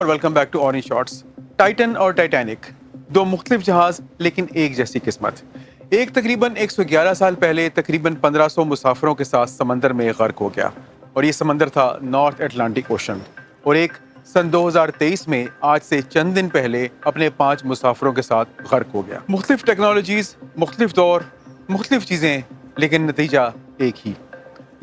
और welcome back to orange shots. Titan और Titanic, दो मुख्तलिफ जहाज लेकिन एक जैसी किस्मत। एक तकरीबन 111 साल पहले तकरीबन 1500 मुसाफिरों के साथ समंदर में गर्क हो गया और ये समंदर था नॉर्थ अटलांटिक ओशन। और एक सन 2023 में आज से चंद दिन पहले अपने 5 मुसाफिरों के साथ गर्क हो गया। मुख्तलिफ टेक्नोलॉजीज, मुख्तलिफ दौर, मुख्तलिफ चीज़ें, लेकिन नतीजा एक ही।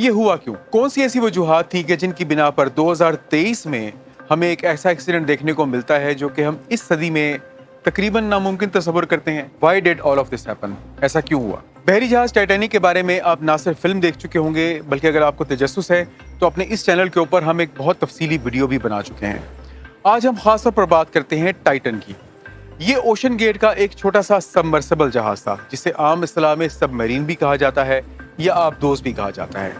ये हुआ क्यों? कौन सी ऐसी वजूहात थी कि जिनकी बिना पर 2023 में हमें एक ऐसा एक्सीडेंट देखने को मिलता है जो कि हम इस सदी में तकरीबन नामुमकिन तस्वुर करते हैं? Why did all of this happen? ऐसा क्यों हुआ? बहरी जहाज टाइटैनिक के बारे में आप ना सिर्फ फिल्म देख चुके होंगे, बल्कि अगर आपको तजस्सुस है तो अपने इस चैनल के ऊपर हम एक बहुत तफसीली वीडियो भी बना चुके हैं। आज हम खास तौर पर बात करते हैं टाइटन की। ये ओशन गेट का एक छोटा सा सबमर्सिबल जहाज था, जिसे आम इस्तिलाह में सबमरीन भी कहा जाता है या आबदोज भी कहा जाता है।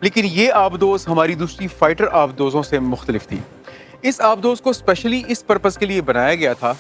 लेकिन ये आबदोज हमारी दूसरी फाइटर आबदोजों से मुख्तलिफ थी। इस आबदोज को स्पेशली इस पर्पस के लिए बनाया गया था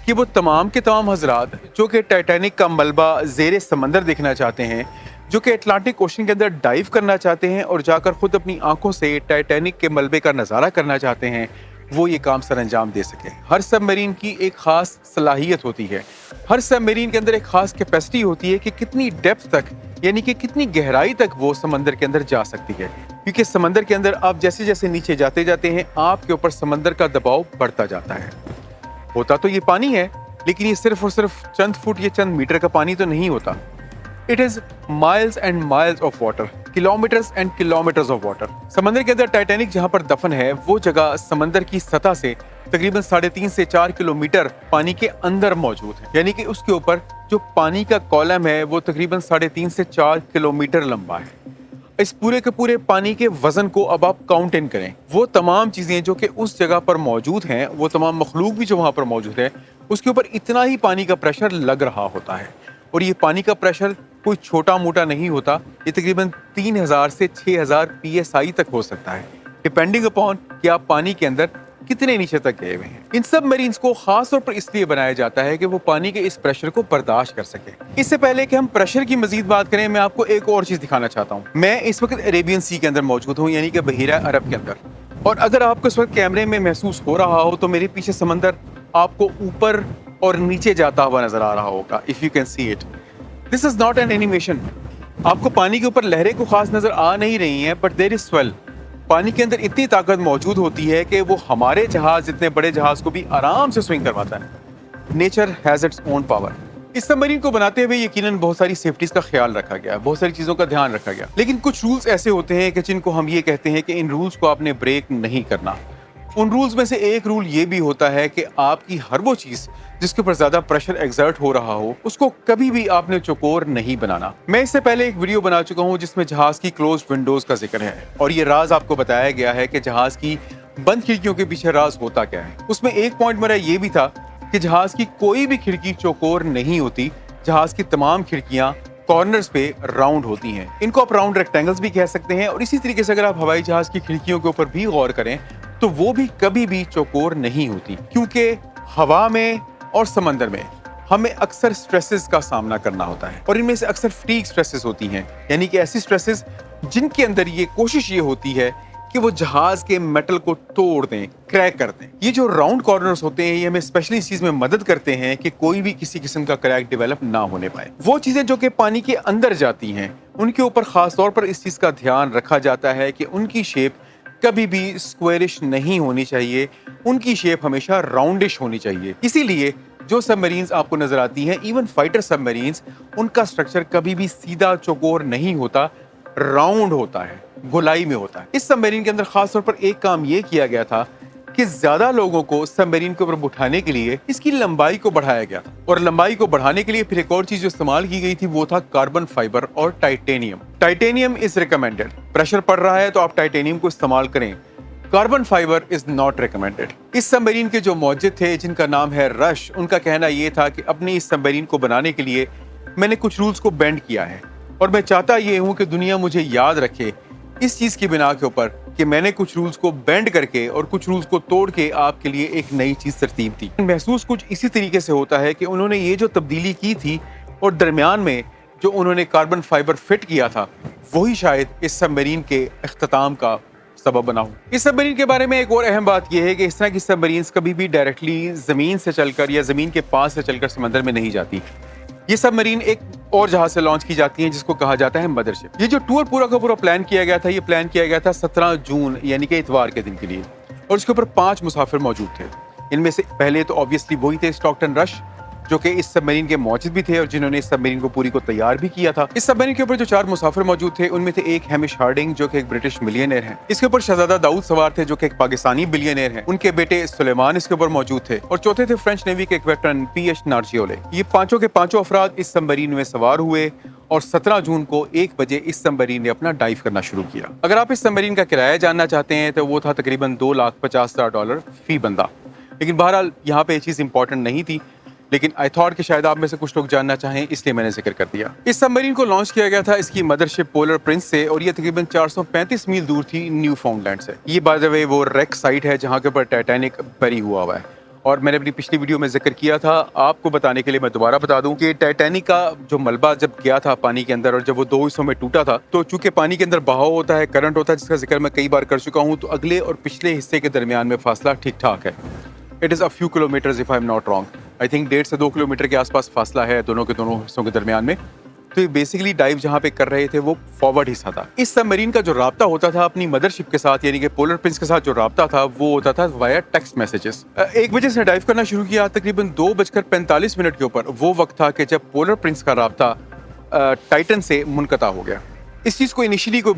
कि वो तमाम के तमाम हजरात जो कि टाइटैनिक का मलबा ज़ेरे समंदर देखना चाहते हैं, जो कि अटलांटिक ओशन के अंदर डाइव करना चाहते हैं और जाकर खुद अपनी आंखों से टाइटैनिक के मलबे का नज़ारा करना चाहते हैं, वो ये काम सर अंजाम दे सके। हर सबमरीन की एक ख़ास सलाहियत होती है, हर सबमरीन के अंदर एक ख़ास कैपेसिटी होती है कि कितनी डेप्थ तक, यानी कि कितनी गहराई तक वो समंदर के अंदर जा सकती है। क्योंकि समंदर के अंदर आप जैसे जैसे नीचे जाते जाते हैं, आपके ऊपर समंदर का दबाव बढ़ता जाता है। होता तो ये पानी है, लेकिन ये सिर्फ और सिर्फ चंद फुट या चंद मीटर का पानी तो नहीं होता। It is miles and miles of water, kilometres and kilometres of water. समंदर के अंदर टाइटैनिक जहां पर दफन है, वो जगह समंदर की सतह से तकरीबन 3.5 से 4 किलोमीटर पानी के अंदर मौजूद है। यानी कि उसके ऊपर जो पानी का कॉलम है वो तकरीबन 3.5 से 4 किलोमीटर लंबा है। इस पूरे के पूरे पानी के वजन को अब आप काउंट इन करें। वो तमाम चीजें जो कि उस जगह पर मौजूद हैं, वो तमाम मखलूक भी जो वहां पर मौजूद है, उसके ऊपर इतना ही पानी का प्रेशर लग रहा होता है। और ये पानी का प्रेशर कोई छोटा मोटा नहीं होता, ये तकरीबन 3000 से 6000 PSI तक हो सकता है, डिपेंडिंग अपॉन कि आप पानी के अंदर कितने नीचे तक गए हुए हैं। इन सब मरीन्स को खास तौर पर इसलिए बनाया जाता है कि वो पानी के इस प्रेशर को बर्दाश्त कर सके। इससे पहले कि हम प्रेशर की मजीद बात करें, मैं आपको एक और चीज दिखाना चाहता हूँ। मैं इस वक्त अरेबियन सी के अंदर मौजूद हूँ, यानी कि बहीरा अरब के अंदर। और अगर आपको इस वक्त कैमरे में महसूस हो रहा हो तो मेरे पीछे समंदर आपको ऊपर और नीचे जाता हुआ नजर आ रहा होगा। If you can see it, this is not an animation. आपको पानी के ऊपर लहरें को खास नजर आ नहीं रही हैं, बट देयर इज स्वेल। पानी के अंदर इतनी ताकत मौजूद होती है कि वो हमारे जहाज, इतने बड़े जहाज को भी आराम से स्विंग करवाता है। Nature has its own power. इस सबमरीन को बनाते हुए यकीनन बहुत सारी सेफ्टीज का ख्याल रखा गया, बहुत सारी चीजों का ध्यान रखा गया। लेकिन कुछ रूल्स ऐसे होते हैं कि जिनको हम ये कहते हैं कि इन रूल्स को आपने ब्रेक नहीं करना। उन रूल्स में से एक रूल ये भी होता है कि आपकी हर वो चीज जिसके ऊपर ज्यादा प्रेशर एग्जर्ट हो रहा हो, उसको कभी भी आपने चौकोर नहीं बनाना। मैं इससे पहले एक वीडियो बना चुका हूं जिसमें जहाज की क्लोज विंडोज का जिक्र है और ये राज आपको बताया गया है कि जहाज की बंद खिड़कियों के पीछे राज होता क्या है। उसमें एक पॉइंट मेरा ये भी था कि जहाज की कोई भी खिड़की चौकोर नहीं होती, जहाज की तमाम खिड़कियां कॉर्नर्स पे राउंड होती हैं। इनको आप राउंड रेक्टेंगल्स भी कह सकते हैं। और इसी तरीके से अगर आप हवाई जहाज की खिड़कियों के ऊपर भी गौर करें तो वो भी कभी भी चौकोर नहीं होती, क्योंकि हवा में और समंदर में हमें अक्सर स्ट्रेसेस का सामना करना होता है और इनमें से अक्सर फटीग स्ट्रेसेस होती हैं, यानी कि ऐसी स्ट्रेसेस जिनके अंदर ये कोशिश ये होती है कि वो जहाज के मेटल को तोड़ दें, क्रैक कर दें। ये जो राउंड कॉर्नर्स होते हैं, ये हमें स्पेशली इस चीज में मदद करते हैं कि कोई भी किसी किस्म का क्रैक डेवलप ना होने पाए। वो चीजें जो कि पानी के अंदर जाती हैं, उनके ऊपर खास तौर पर इस चीज का ध्यान रखा जाता है कि उनकी शेप कभी भी स्क्वेरिश नहीं होनी चाहिए, उनकी शेप हमेशा राउंडिश होनी चाहिए। इसीलिए जो सबमरीन्स आपको नजर आती हैं, इवन फाइटर सबमरीन्स, उनका स्ट्रक्चर कभी भी सीधा चौकोर नहीं होता, राउंड होता है, गोलाई में होता है। इस सबमरीन के अंदर खास तौर पर एक काम ये किया गया था कि ज्यादा लोगों को सबमरीन के ऊपर उठाने के लिए इसकी लंबाई को बढ़ाया गया था। और लंबाई को बढ़ाने के लिए फिर एक और चीज जो इस्तेमाल की गई थी वो था कार्बन फाइबर और titanium. Titanium is recommended. Pressure पड़ रहा है तो आप टाइटेनियम को इस्तेमाल करें। Carbon fibre is not recommended. इस सबमरीन के जो मौजिद थे जिनका नाम है रश, उनका कहना ये था कि अपनी इस सबमरीन को बनाने के लिए मैंने कुछ रूल्स को बेंड किया है और मैं चाहता ये हूं कि दुनिया मुझे याद रखे इस चीज की बिना के ऊपर कि मैंने कुछ रूल्स को बेंड करके और कुछ रूल्स को तोड़ के आपके लिए एक नई चीज तरतीब दी। महसूस कुछ इसी तरीके से होता है कि उन्होंने ये जो तब्दीली की थी और दरमियान में जो उन्होंने कार्बन फाइबर फिट किया था, वही शायद इस सबमरीन के इख्तिताम का सबब बना हो। इस सबमरीन के बारे में एक और अहम बात यह है कि इस तरह की सबमरीन्स कभी भी डायरेक्टली जमीन से चलकर या जमीन के पास से चलकर समंदर में नहीं जाती। ये सबमरीन एक और जहाज से लॉन्च की जाती है जिसको कहा जाता है मदरशिप। ये जो टूर पूरा का पूरा प्लान किया गया था, ये प्लान किया गया था 17 जून यानी कि इतवार के दिन के लिए, और इसके ऊपर 5 मुसाफिर मौजूद थे। इनमें से पहले तो ऑब्वियसली वही थे स्टॉकटन रश, जो कि इस सबमरीन के मौजूद भी थे और जिन्होंने इस सबमरीन को पूरी को तैयार भी किया था। इस सबमरीन के ऊपर जो 4 मुसाफिर मौजूद थे उनमें थे एक हैमिश हार्डिंग जो कि एक ब्रिटिश मिलियनेयर हैं। इसके ऊपर शहजादा दाऊद सवार थे जो कि एक पाकिस्तानी बिलियनेयर हैं। उनके बेटे सुलेमान इसके ऊपर मौजूद थे और चौथे थे फ्रेंच नेवी के एक वेटरन पीएच नार्जियोले। ये पांचों के पांचों अफराद इस सबमरीन में सवार हुए और 17 जून को 1 बजे इस सबमरीन ने अपना डाइव करना शुरू किया। अगर आप इस सबमरीन का किराया जानना चाहते हैं तो वो था तकरीबन $2,50,000 फी बंदा। लेकिन बहरहाल यहाँ पे ये चीज़ इंपॉर्टेंट नहीं थी, लेकिन आई थॉट कि शायद आप में से कुछ लोग जानना चाहें, इसलिए मैंने जिक्र कर दिया। इस सबमरीन को लॉन्च किया गया था इसकी मदरशिप पोलर प्रिंस से और ये तकरीबन 435 मील दूर थी न्यू फाउंडलैंड से। ये बाय द वे वो रेक साइट है जहाँ के ऊपर टाइटैनिक बरी हुआ है। और मैंने अपनी पिछली वीडियो में जिक्र किया था, आपको बताने के लिए मैं दोबारा बता दूं कि टाइटैनिक का जो मलबा जब गया था पानी के अंदर और जब वो 2 हिस्सों में टूटा था, तो चूंकि पानी के अंदर बहाव होता है, करंट होता है, जिसका जिक्र मैं कई बार कर चुका हूँ, तो अगले और पिछले हिस्से के दरमियान में फासला ठीक ठाक है। It is a few kilometres if I am not wrong. I think 1.5 से 2 किलोमीटर के आसपास फासला है दोनों हिस्सों के दरमियान में। तो ये बेसिकली डाइव जहाँ पे कर रहे थे वो फॉरवर्ड हिस्सा था। इस सबमरीन का जो राब्ता होता था अपनी मदरशिप के साथ यानी कि पोलर प्रिंस के साथ जो राब्ता था वो होता था वाया टेक्स्ट मैसेजेस। 1 बजे से डाइव करना शुरू किया, तकरीबन 2:45 के ऊपर वो वक्त था कि जब पोलर प्रिंस का राब्ता टाइटन से मुनक़ता हो गया। इस चीज़ को इनिशियली कोई